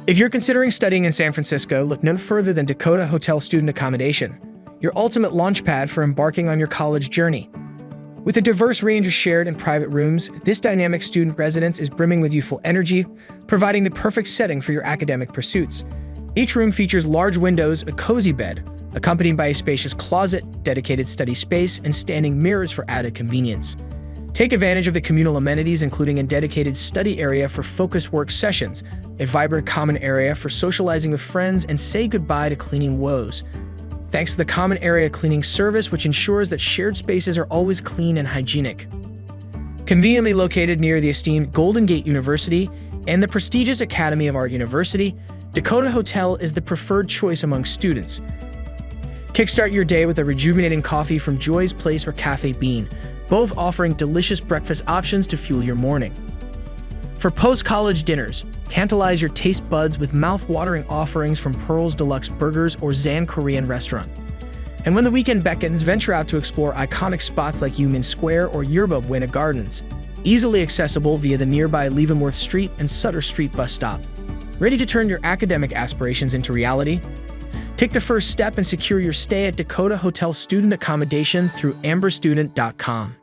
If you're considering studying in San Francisco, look no further than Dakota Hotel Student Accommodation, your ultimate launchpad for embarking on your college journey. With a diverse range of shared and private rooms, this dynamic student residence is brimming with youthful energy, providing the perfect setting for your academic pursuits. Each room features large windows, a cozy bed, accompanied by a spacious closet, dedicated study space, and standing mirrors for added convenience. Take advantage of the communal amenities, including a dedicated study area for focused work sessions, a vibrant common area for socializing with friends, and say goodbye to cleaning woes. Thanks to the common area cleaning service, which ensures that shared spaces are always clean and hygienic. Conveniently located near the esteemed Golden Gate University and the prestigious Academy of Art University, Dakota Hotel is the preferred choice among students. Kickstart your day with a rejuvenating coffee from Joy's Place or Cafe Bean, both offering delicious breakfast options to fuel your morning. For post-college dinners, tantalize your taste buds with mouth-watering offerings from Pearl's Deluxe Burgers or Zan Korean Restaurant. And when the weekend beckons, venture out to explore iconic spots like Union Square or Yerba Buena Gardens, easily accessible via the nearby Leavenworth Street and Sutter Street bus stop. Ready to turn your academic aspirations into reality? Take the first step and secure your stay at Dakota Hotel Student Accommodation through amberstudent.com.